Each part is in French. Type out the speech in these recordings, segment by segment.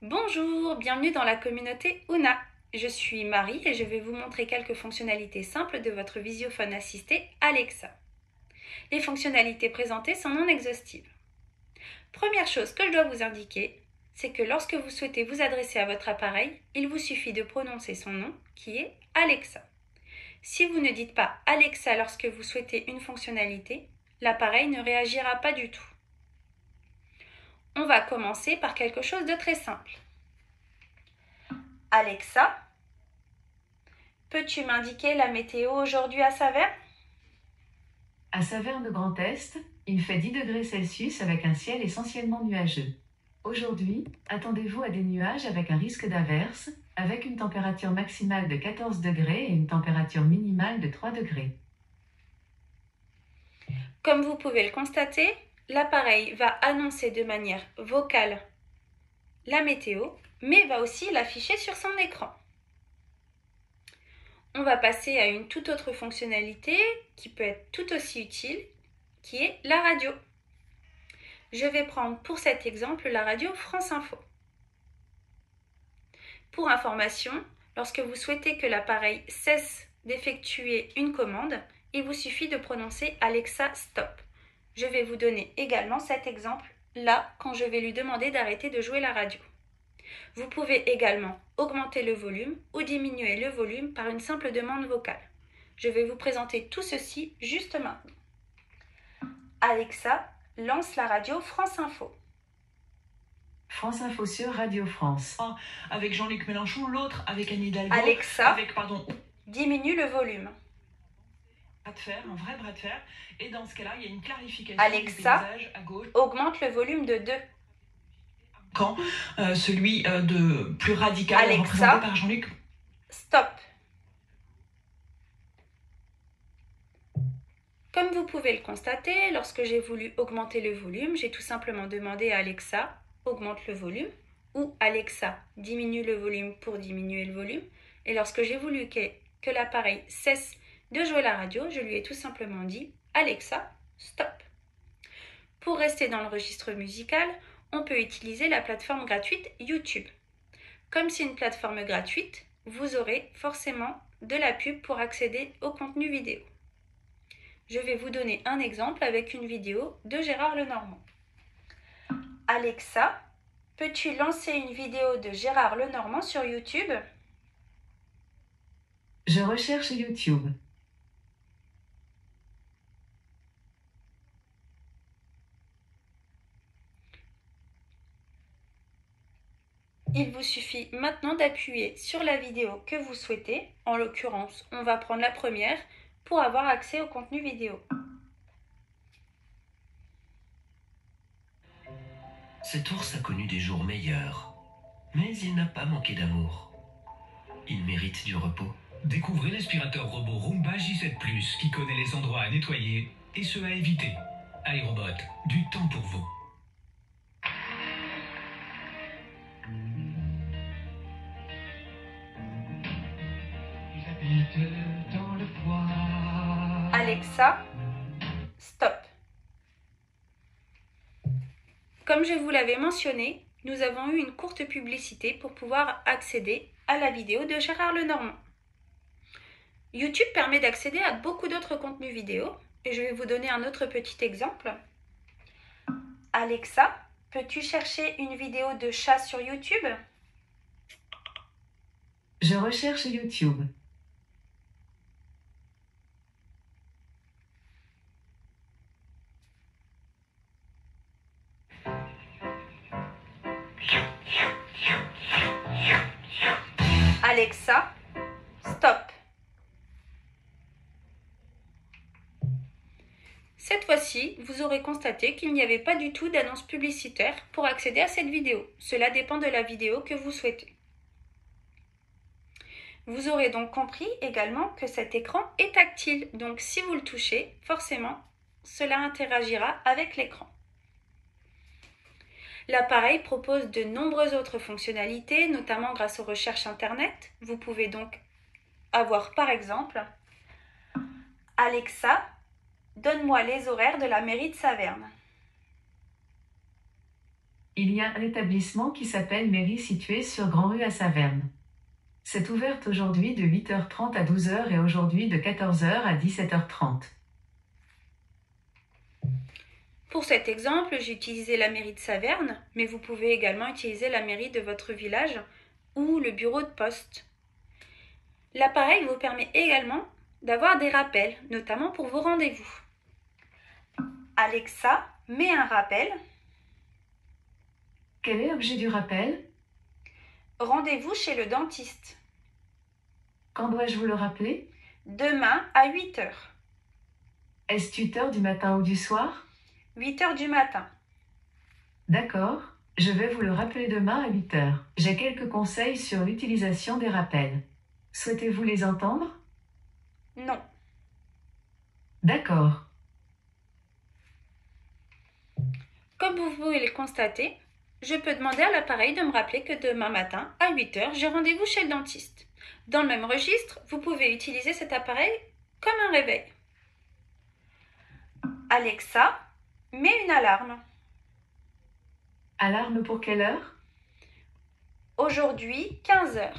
Bonjour, bienvenue dans la communauté Ouna. Je suis Marie et je vais vous montrer quelques fonctionnalités simples de votre visiophone assisté Alexa. Les fonctionnalités présentées sont non exhaustives. Première chose que je dois vous indiquer, c'est que lorsque vous souhaitez vous adresser à votre appareil, il vous suffit de prononcer son nom qui est Alexa. Si vous ne dites pas Alexa lorsque vous souhaitez une fonctionnalité, l'appareil ne réagira pas du tout. On va commencer par quelque chose de très simple. Alexa, peux-tu m'indiquer la météo aujourd'hui à Saverne? À Saverne Grand Est, il fait 10 degrés Celsius avec un ciel essentiellement nuageux. Aujourd'hui, attendez-vous à des nuages avec un risque d'averse, avec une température maximale de 14 degrés et une température minimale de 3 degrés. Comme vous pouvez le constater, l'appareil va annoncer de manière vocale la météo, mais va aussi l'afficher sur son écran. On va passer à une toute autre fonctionnalité qui peut être tout aussi utile, qui est la radio. Je vais prendre pour cet exemple la radio France Info. Pour information, lorsque vous souhaitez que l'appareil cesse d'effectuer une commande, il vous suffit de prononcer Alexa Stop. Je vais vous donner également cet exemple là quand je vais lui demander d'arrêter de jouer la radio. Vous pouvez également augmenter le volume ou diminuer le volume par une simple demande vocale. Je vais vous présenter tout ceci juste maintenant. Alexa, lance la radio France Info. France Info sur Radio France. Avec Jean-Luc Mélenchon, l'autre avec Anne Hidalgo. Alexa, diminue le volume. Un vrai bras de fer. Et dans ce cas-là, il y a une clarification Alexa, du paysage à gauche. Augmente le volume de 2. Quand celui de plus radical Alexa, représenté par Jean-Luc. Stop. Comme vous pouvez le constater, lorsque j'ai voulu augmenter le volume, j'ai tout simplement demandé à Alexa, augmente le volume, ou Alexa, diminue le volume pour diminuer le volume. Et lorsque j'ai voulu que l'appareil cesse de jouer la radio, je lui ai tout simplement dit Alexa, stop. Pour rester dans le registre musical, on peut utiliser la plateforme gratuite YouTube. Comme c'est une plateforme gratuite, vous aurez forcément de la pub pour accéder au contenu vidéo. Je vais vous donner un exemple avec une vidéo de Gérard Lenormand. Alexa, peux-tu lancer une vidéo de Gérard Lenormand sur YouTube? Je recherche YouTube. Il vous suffit maintenant d'appuyer sur la vidéo que vous souhaitez. En l'occurrence, on va prendre la première pour avoir accès au contenu vidéo. Cet ours a connu des jours meilleurs, mais il n'a pas manqué d'amour. Il mérite du repos. Découvrez l'aspirateur robot Roomba J7 Plus qui connaît les endroits à nettoyer et ceux à éviter. iRobot, du temps pour vous. Alexa, stop. Comme je vous l'avais mentionné, nous avons eu une courte publicité pour pouvoir accéder à la vidéo de Gérard Lenormand. YouTube permet d'accéder à beaucoup d'autres contenus vidéo et je vais vous donner un autre petit exemple. Alexa, peux-tu chercher une vidéo de chat sur YouTube? Je recherche YouTube. Alexa, stop. Cette fois-ci, vous aurez constaté qu'il n'y avait pas du tout d'annonce publicitaire pour accéder à cette vidéo. Cela dépend de la vidéo que vous souhaitez. Vous aurez donc compris également que cet écran est tactile. Donc si vous le touchez, forcément, cela interagira avec l'écran. L'appareil propose de nombreuses autres fonctionnalités, notamment grâce aux recherches Internet. Vous pouvez donc avoir par exemple Alexa, donne-moi les horaires de la mairie de Saverne. Il y a un établissement qui s'appelle Mairie situé sur Grand Rue à Saverne. C'est ouverte aujourd'hui de 8h30 à 12h et aujourd'hui de 14h à 17h30. Pour cet exemple, j'ai utilisé la mairie de Saverne, mais vous pouvez également utiliser la mairie de votre village ou le bureau de poste. L'appareil vous permet également d'avoir des rappels, notamment pour vos rendez-vous. Alexa, mets un rappel. Quel est l'objet du rappel? Rendez-vous chez le dentiste. Quand dois-je vous le rappeler? Demain à 8h. Est-ce 8h du matin ou du soir? 8h du matin. D'accord, je vais vous le rappeler demain à 8h. J'ai quelques conseils sur l'utilisation des rappels. Souhaitez-vous les entendre? Non. D'accord. Comme vous pouvez le constater, je peux demander à l'appareil de me rappeler que demain matin, à 8h, j'ai rendez-vous chez le dentiste. Dans le même registre, vous pouvez utiliser cet appareil comme un réveil. Alexa, mets une alarme. Alarme pour quelle heure? Aujourd'hui, 15h.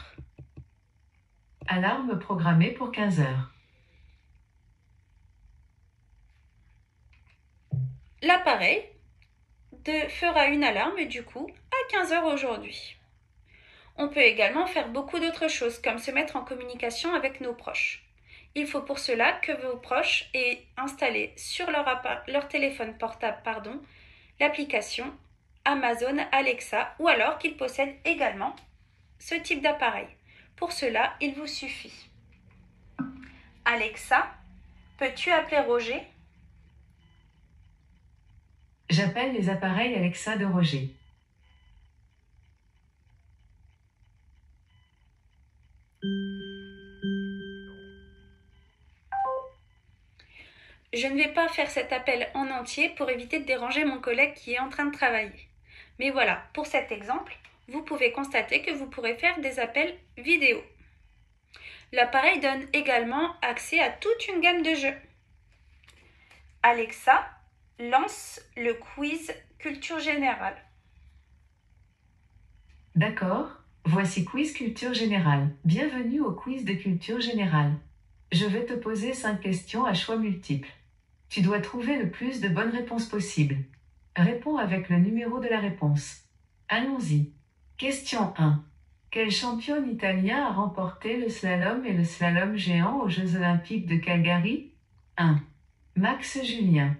Alarme programmée pour 15h. L'appareil fera une alarme du coup à 15h aujourd'hui. On peut également faire beaucoup d'autres choses comme se mettre en communication avec nos proches. Il faut pour cela que vos proches aient installé sur leur téléphone portable l'application Amazon Alexa ou alors qu'ils possèdent également ce type d'appareil. Pour cela, il vous suffit. Alexa, peux-tu appeler Roger? J'appelle les appareils Alexa de Roger. Je ne vais pas faire cet appel en entier pour éviter de déranger mon collègue qui est en train de travailler. Mais voilà, pour cet exemple, vous pouvez constater que vous pourrez faire des appels vidéo. L'appareil donne également accès à toute une gamme de jeux. Alexa, lance le quiz culture générale. D'accord, voici quiz culture générale. Bienvenue au quiz de culture générale. Je vais te poser 5 questions à choix multiples. Tu dois trouver le plus de bonnes réponses possibles. Réponds avec le numéro de la réponse. Allons-y. Question 1. Quel championne italien a remporté le slalom et le slalom géant aux Jeux Olympiques de Calgary? 1. Max Julien.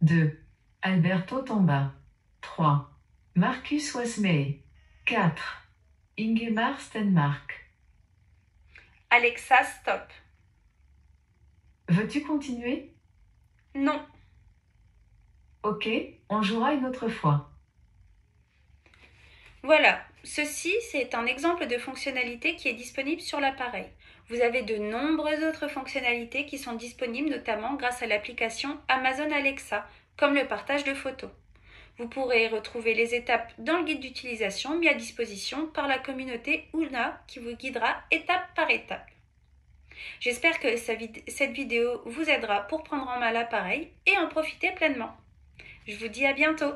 2. Alberto Tomba. 3. Marcus Wasmee. 4. Ingemar Stenmark. Alexa, stop. Veux-tu continuer? Non. Ok, on jouera une autre fois. Voilà, ceci c'est un exemple de fonctionnalité qui est disponible sur l'appareil. Vous avez de nombreuses autres fonctionnalités qui sont disponibles notamment grâce à l'application Amazon Alexa, comme le partage de photos. Vous pourrez retrouver les étapes dans le guide d'utilisation mis à disposition par la communauté Ouna qui vous guidera étape par étape. J'espère que cette vidéo vous aidera pour prendre en main l'appareil et en profiter pleinement. Je vous dis à bientôt.